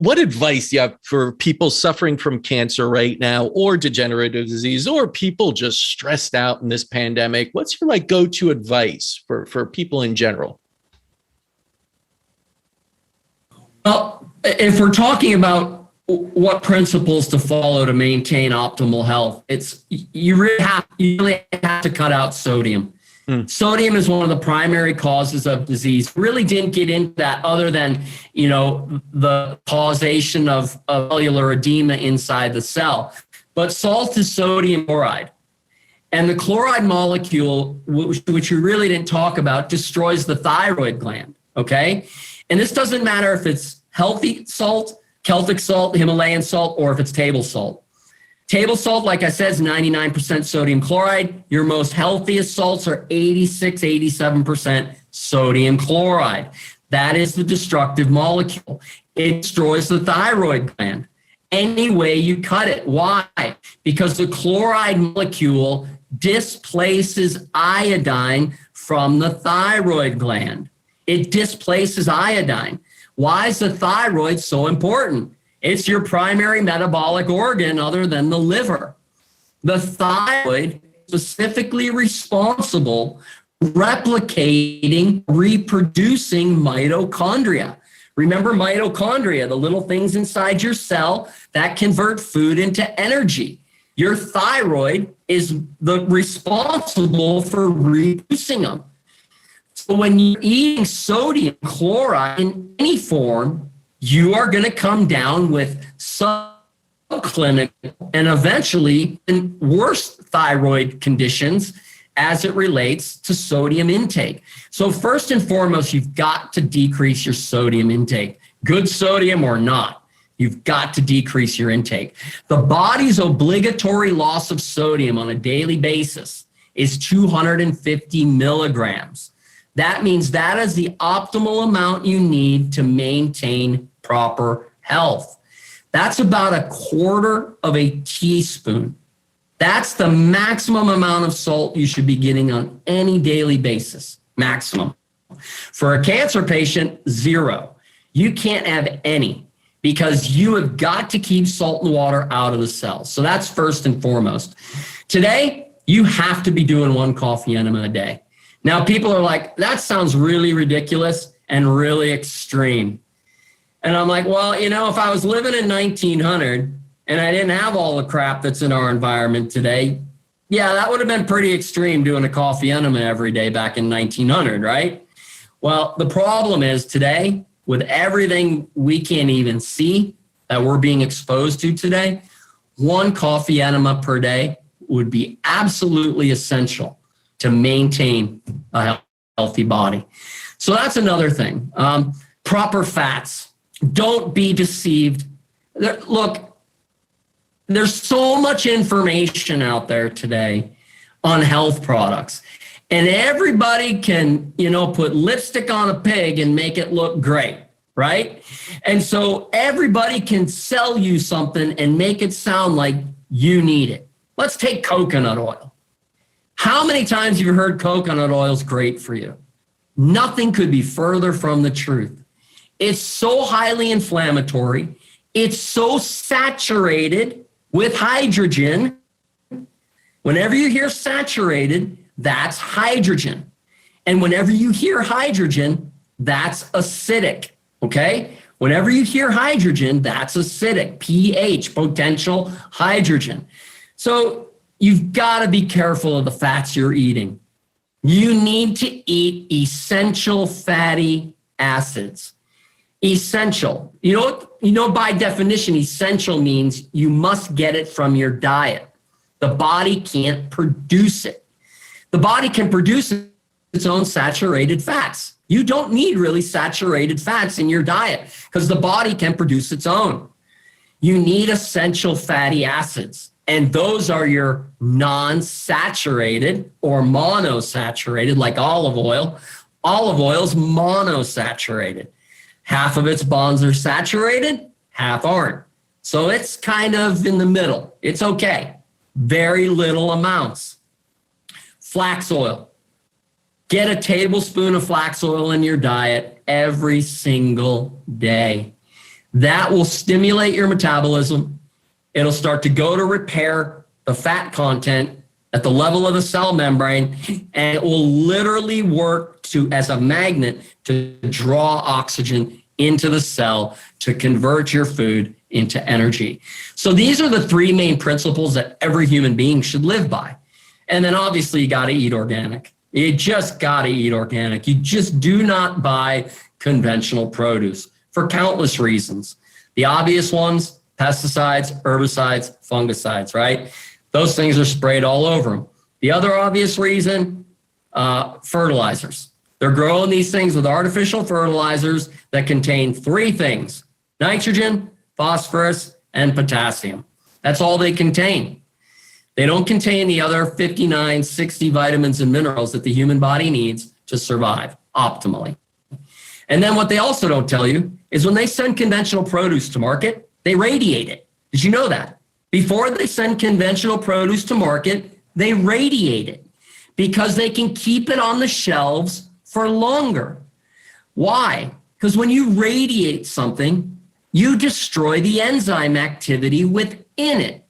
what advice do you have for people suffering from cancer right now, or degenerative disease, or people just stressed out in this pandemic? What's your go-to advice for people in general? Well, if we're talking about what principles to follow to maintain optimal health, you really have to cut out sodium. Sodium is one of the primary causes of disease. Really didn't get into that other than, the causation of cellular edema inside the cell. But salt is sodium chloride. And the chloride molecule, which we really didn't talk about, destroys the thyroid gland, okay? And this doesn't matter if it's healthy salt, Celtic salt, Himalayan salt, or if it's table salt. Table salt, like I said, is 99% sodium chloride. Your most healthiest salts are 86, 87% sodium chloride. That is the destructive molecule. It destroys the thyroid gland any way you cut it. Why? Because the chloride molecule displaces iodine from the thyroid gland. It displaces iodine. Why is the thyroid so important? It's your primary metabolic organ other than the liver. The thyroid is specifically responsible for replicating, reproducing mitochondria. Remember mitochondria, the little things inside your cell that convert food into energy. Your thyroid is responsible for reproducing them. So when you're eating sodium chloride in any form, you are going to come down with subclinical and eventually in worse thyroid conditions as it relates to sodium intake. So first and foremost, you've got to decrease your sodium intake. Good sodium or not, you've got to decrease your intake. The body's obligatory loss of sodium on a daily basis is 250 milligrams. That means that is the optimal amount you need to maintain proper health. That's about a quarter of a teaspoon. That's the maximum amount of salt you should be getting on any daily basis, maximum. For a cancer patient, 0. You can't have any because you have got to keep salt and water out of the cells. So that's first and foremost. Today, you have to be doing 1 coffee enema a day. Now, people are like, that sounds really ridiculous and really extreme. And I'm like, well, if I was living in 1900 and I didn't have all the crap that's in our environment today, yeah, that would have been pretty extreme doing a coffee enema every day back in 1900, right? Well, the problem is today, with everything we can't even see that we're being exposed to today, 1 coffee enema per day would be absolutely essential to maintain a healthy body. So that's another thing. Proper fats. Don't be deceived. Look, there's so much information out there today on health products. And everybody can, put lipstick on a pig and make it look great, right? And so everybody can sell you something and make it sound like you need it. Let's take coconut oil. How many times have you heard coconut oil is great for you? Nothing could be further from the truth. It's so highly inflammatory. It's so saturated with hydrogen. Whenever you hear saturated, that's hydrogen. And whenever you hear hydrogen, that's acidic, okay? Whenever you hear hydrogen, that's acidic, pH, potential hydrogen. So you've got to be careful of the fats you're eating. You need to eat essential fatty acids. Essential. By definition, essential means you must get it from your diet. The body can't produce it. The body can produce its own saturated fats. You don't need really saturated fats in your diet because the body can produce its own. You need essential fatty acids, and those are your non-saturated or monosaturated, like olive oil. Olive oil is monosaturated. Half of its bonds are saturated, half aren't. So it's kind of in the middle. It's okay. Very little amounts. Flax oil. Get a tablespoon of flax oil in your diet every single day. That will stimulate your metabolism. It'll start to go to repair the fat content at the level of the cell membrane, and it will literally work as a magnet to draw oxygen into the cell to convert your food into energy. So these are the three main principles that every human being should live by. And then obviously you got to eat organic. You just got to eat organic. You just do not buy conventional produce for countless reasons. The obvious ones, pesticides, herbicides, fungicides, right? Those things are sprayed all over them. The other obvious reason, fertilizers. They're growing these things with artificial fertilizers that contain three things: nitrogen, phosphorus, and potassium. That's all they contain. They don't contain the other 59, 60 vitamins and minerals that the human body needs to survive optimally. And then what they also don't tell you is when they send conventional produce to market, they radiate it. Did you know that? Before they send conventional produce to market, they radiate it because they can keep it on the shelves for longer. Why? Because when you radiate something, you destroy the enzyme activity within it.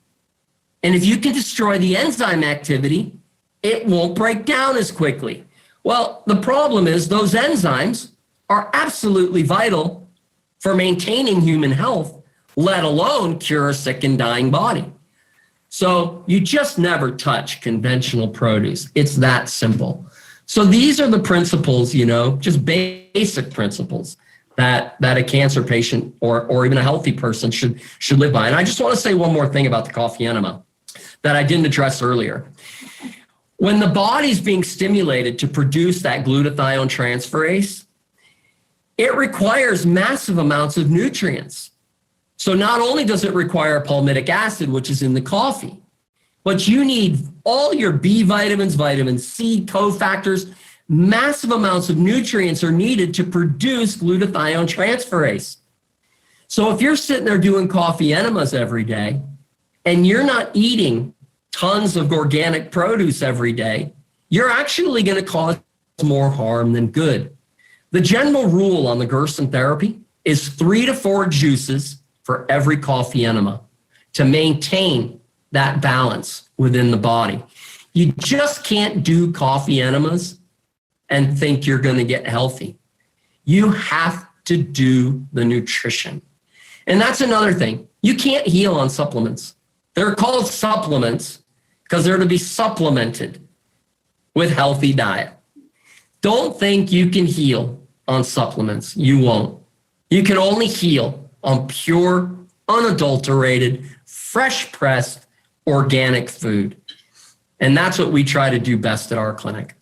And if you can destroy the enzyme activity, it won't break down as quickly. Well, the problem is those enzymes are absolutely vital for maintaining human health, let alone cure a sick and dying body. So you just never touch conventional produce. It's that simple. So these are the principles, just basic principles that a cancer patient or even a healthy person should live by. And I just want to say one more thing about the coffee enema that I didn't address earlier. When the body's being stimulated to produce that glutathione transferase, it requires massive amounts of nutrients. So not only does it require palmitic acid, which is in the coffee, but you need all your B vitamins, vitamin C, cofactors. Massive amounts of nutrients are needed to produce glutathione transferase. So if you're sitting there doing coffee enemas every day and you're not eating tons of organic produce every day, you're actually going to cause more harm than good. The general rule on the Gerson therapy is 3 to 4 juices for every coffee enema to maintain that balance within the body. You just can't do coffee enemas and think you're going to get healthy. You have to do the nutrition. And that's another thing. You can't heal on supplements. They're called supplements because they're to be supplemented with healthy diet. Don't think you can heal on supplements. You won't. You can only heal on pure, unadulterated, fresh pressed, organic food. And that's what we try to do best at our clinic.